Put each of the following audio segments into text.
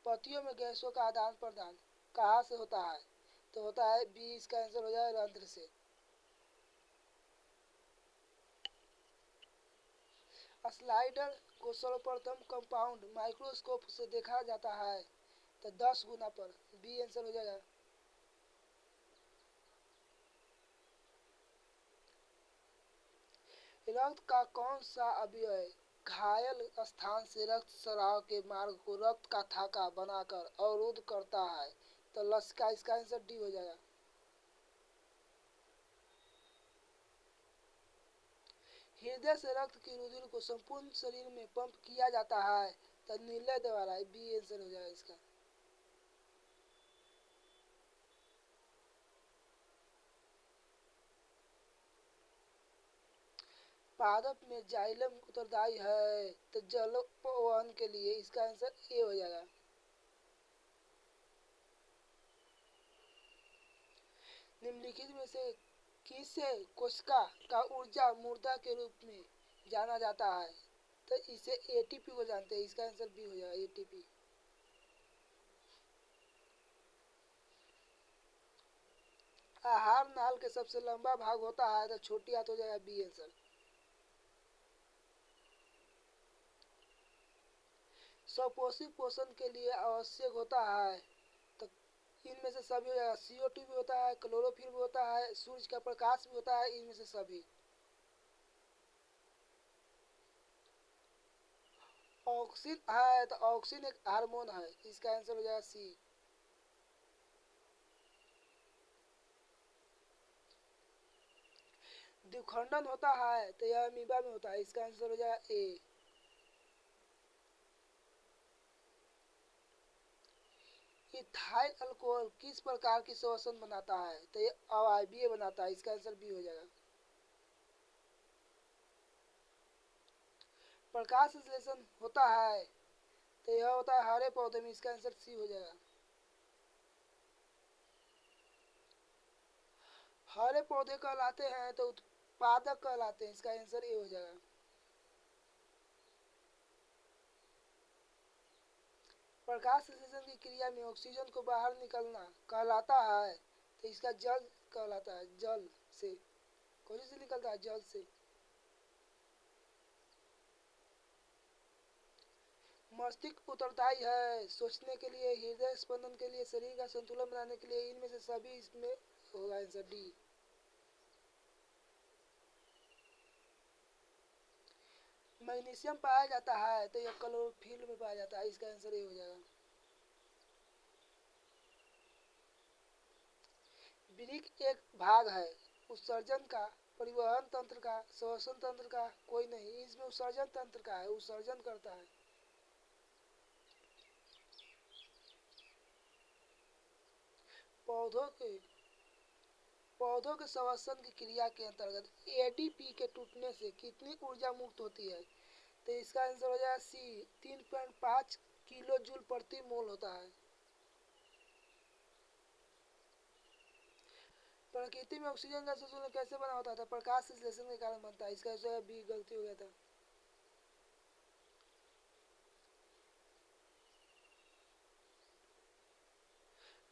पत्तियों में गैसों का आदान प्रदान कहाँ से होता है? तो होता है बी, इसका आंसर हो जाए रंध्र से। स्लाइडर को सर्वप्रथम कंपाउंड माइक्रोस्कोप से देखा जाता है तो 10 गुना पर, बी आंसर हो जाएगा। रक्त का कौन सा अवयव घायल स्थान से रक्त स्राव के मार्ग को रक्त का थाका बनाकर अवरुद्ध करता है? तो लसिका, इसका आंसर डी हो जाएगा। हृदय से रक्त की रुधिर को संपूर्ण शरीर में पंप किया जाता है तो निर्लय द्वारा, बी आंसर हो जाएगा इसका। पादप में जाइलम उत्तरदायी है तो जलवहन के लिए, इसका आंसर ए हो जाएगा। निम्नलिखित में से किसे कोशिका का ऊर्जा मुर्दा के रूप में जाना जाता है? तो इसे एटीपी को जानते हैं, इसका आंसर बी हो जाएगा, एटीपी। आहार नाल के सबसे लंबा भाग होता है तो छोटी आंत हो जाएगा, बी आंसर। स्वपोषी पोषण के लिए आवश्यक होता है तो इनमें से सभी हो जाएगा। CO2 भी होता है, क्लोरोफिल भी होता है, सूरज का प्रकाश भी होता है, इनमें से सभी। ऑक्सीन है तो ऑक्सीन एक हार्मोन है, इसका आंसर हो जाएगा सी। द्विखंडन होता है तो यह अमीबा में होता है, इसका आंसर हो जाएगा ए। इथाइल अल्कोहल किस प्रकार की श्वसन बनाता है? तो ये अवायवीय बनाता है, इसका आंसर बी हो जाएगा। प्रकाश संश्लेषण होता है तो यह होता है हरे पौधे में, इसका आंसर सी हो जाएगा। हरे पौधे कहलाते हैं तो उत्पादक कहलाते हैं, इसका आंसर ए हो जाएगा। प्रकाश संश्लेषण की क्रिया में ऑक्सीजन को बाहर निकलना कहलाता है तो इसका जल कहलाता है, जल से। कौन से निकलता है? जल से। मस्तिष्क उत्तरदायी है सोचने के लिए, हृदय स्पंदन के लिए, शरीर का संतुलन बनाने के लिए, इनमें से सभी इसमें होगा आंसर डी। मैग्नीशियम पाया जाता है तो यह क्लोरोफिल में पाया जाता है, इसका आंसर ये हो जाएगा। वृक्क एक भाग है उत्सर्जन का, परिवहन तंत्र का, श्वसन तंत्र का, कोई नहीं, इसमें उत्सर्जन तंत्र का है, उत्सर्जन करता है। पौधों के पौधों के श्वसन की क्रिया के अंतर्गत एडीपी के टूटने से कितनी ऊर्जा मुक्त होती है? तो इसका आंसर हो जाएगा सी, 3.5 किलो जूल प्रति मोल होता है। प्रकृति में ऑक्सीजन का संतुलन कैसे बना होता था? प्रकाश संश्लेषण के कारण बनता है, इसका आंसर बी, गलती हो गया था।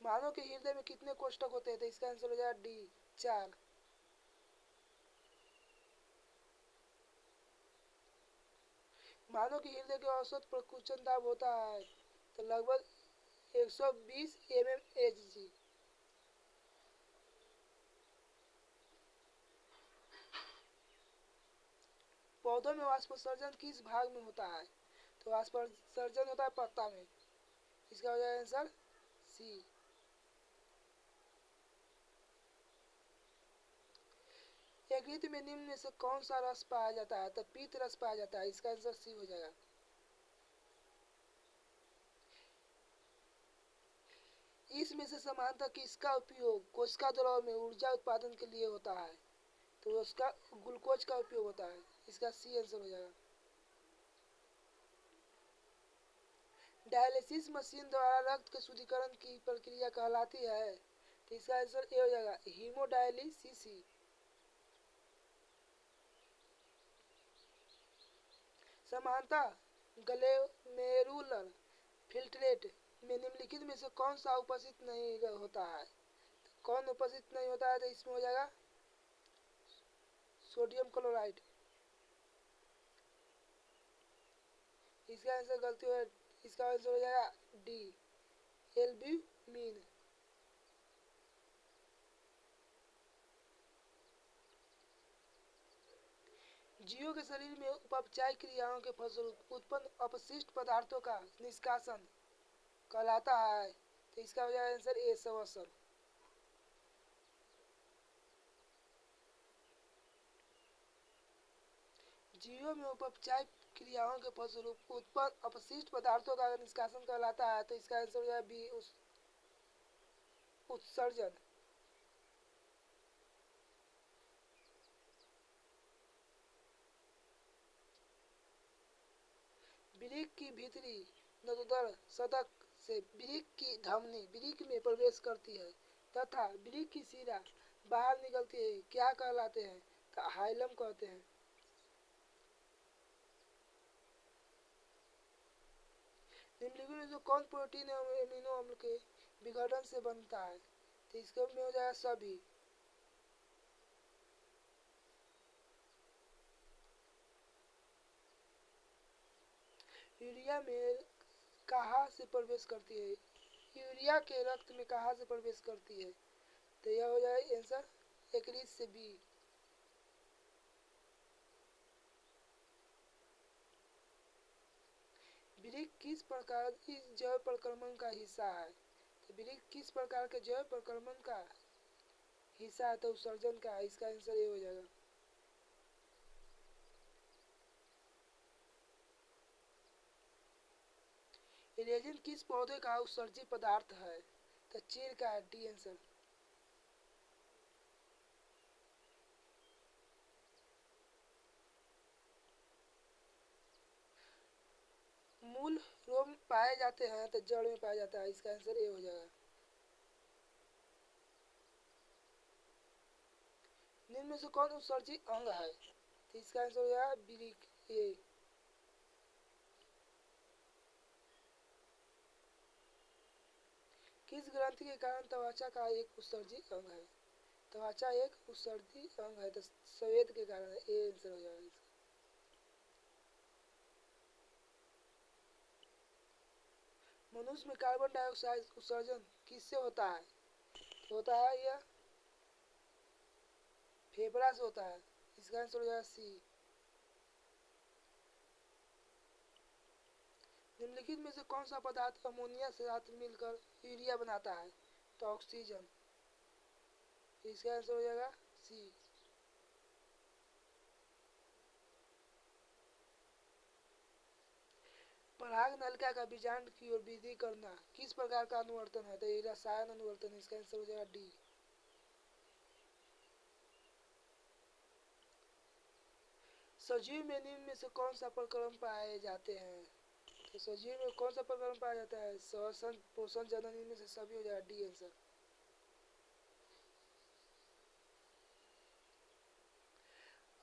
मानव के हृदय में कितने कोष्ठक होते हैं? तो इसका आंसर हो जाएगा डी, 4। मानव के हृदय के औसत प्रकुंचन दाब होता है तो लगभग 120 mmHg। पौधों में वाष्पोत्सर्जन किस भाग में होता है? तो वाष्पोत्सर्जन होता है पत्ता में, इसका हो जाएगा आंसर सी। यकृत में निम्न में से कौन सा रस पाया जाता है? तो पीत रस पाया जाता है, इसका आंसर सी हो जाएगा। इसमें से समानतः किसका उपयोग कोशिका द्रव में ऊर्जा उत्पादन के लिए होता है? तो उसका ग्लूकोज का उपयोग होता है, इसका सी आंसर हो जाएगा। डायलिसिस मशीन द्वारा रक्त के शुद्धिकरण की प्रक्रिया कहलाती है तो इसका आंसर ए हो जाएगा, हीमोडायलिसिस। समानता ग्लोमेरुलर फिल्ट्रेट में निम्नलिखित में से कौन सा उपस्थित नहीं होता है? कौन उपस्थित नहीं होता है? तो इसमें हो जाएगा सोडियम क्लोराइड। इसका आंसर गलती हो, इसका आंसर हो जाएगा डी, एल्ब्यूमिन। जीवों के शरीर में उपचाय क्रियाओं के फलस्वरूप उत्पन्न अपशिष्ट पदार्थों का निष्कासन कहलाता है। तो इसका हो जाएगा आंसर ए, श्वसन। जीवों में उपचाय क्रियाओं के फलस्वरूप उत्पन्न अपशिष्ट पदार्थों का निष्कासन कहलाता है। तो इसका आंसर हो जाएगा बी, उत्सर्जन। वृक्क की भीतरी नदोदर सतह से वृक्क की धमनी वृक्क में प्रवेश करती है तथा वृक्क की शिरा बाहर निकलती है, क्या कहलाते हैं? तो हाइलम कहते हैं। निम्नलिखित में जो कौन प्रोटीन एवं एमिनो अम्ल के विघटन से बनता है? तो इसके में हो जाएगा सभी। यूरिया में कहाँ से प्रवेश करती है? यूरिया के रक्त में कहाँ से प्रवेश करती है? तो यह हो जाएगा आंसर एक्रीज से बी। वृक्क किस प्रकार इस जैव प्रक्रमण का हिस्सा है? तो वृक्क किस प्रकार के जैव प्रक्रमण का हिस्सा है? तो उत्सर्जन का। इसका आंसर ये हो जाएगा। रेजिन किस पौधे का उत्सर्जी पदार्थ है? तो चीड़ का, डी आंसर। मूल रोम पाए जाते हैं तो जड़ में पाया जाता है। इसका आंसर ए हो जाएगा। निम्न में से कौन उत्सर्जी अंग है? तो इसका आंसर हो जाएगा वृक्क, ए। किस ग्रंथि के कारण त्वचा का एक उत्सर्जी अंग है? त्वचा एक उत्सर्जी अंग है तो स्वेद के कारण है, ए आंसर हो जाएगा इसका। मनुष्य में कार्बन डाइऑक्साइड उत्सर्जन किससे होता है? तो होता है यह फेफड़ा से होता है। इसका आंसर हो जाएगा सी। निम्नलिखित में से कौन सा पदार्थ अमोनिया से साथ मिलकर यूरिया बनाता है? तो ऑक्सीजन। इसका आंसर हो जाएगा सी। पराग नलिका का बीजांड की ओर वृद्धि करना किस प्रकार का अनुवर्तन है? तो ये रसायन अनुवर्तन। इसका आंसर हो जाएगा डी। सजीव में निम्न में से कौन सा प्रक्रम पाए जाते हैं? तो सजीव में कौन सा प्रक्रम पाया जाता है? श्वसन, पोषण, जनन, इनमें से सभी हो जाएगा, डी आंसर।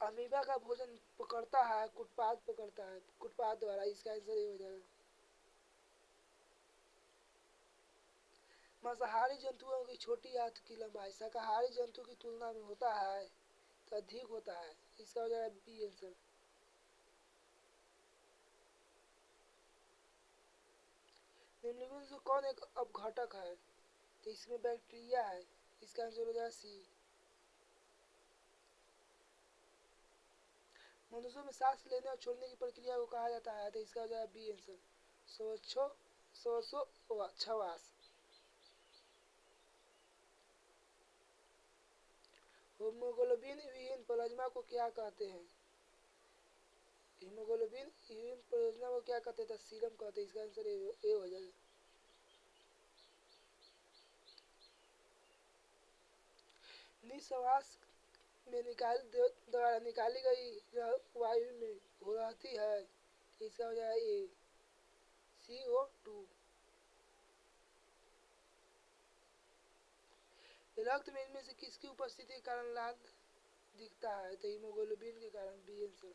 अमीबा का भोजन पकड़ता है कुटपाद पकड़ता है, कुटपाद द्वारा। इसका आंसर ये हो जाएगा। मांसाहारी जंतुओं की छोटी आंत की लंबाई शाकाहारी जंतु की तुलना में होता है तो अधिक होता है। इसका हो जाएगा बी आंसर। निम्नलिखित से कौन एक अपघटक है? तो इसमें बैक्टीरिया है। इसका आंसर हो जाएगा सी। मनुष्यों में सांस लेने और छोड़ने की प्रक्रिया को कहा जाता है। तो इसका हो जाएगा बी आंसर, श्वासोच्छवास। हीमोग्लोबिन विहीन प्लाज्मा को क्या कहते हैं? हीमोग्लोबिन विहीन प्लाज्मा को क्या कहते हैं? तो सीरम कहते हैं। इसका आंसर ए हो जाएगा। निश्वास में द्वारा निकाली गई वायु में हो रहती है। इसका हो जाएगा ए, CO2। रक्त में इनमें से किसकी उपस्थिति के कारण लाल दिखता है? तो हीमोग्लोबिन के कारण, बी आंसर।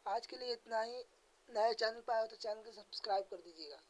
आज के लिए इतना ही। नए चैनल पर आए हो तो चैनल को सब्सक्राइब कर दीजिएगा।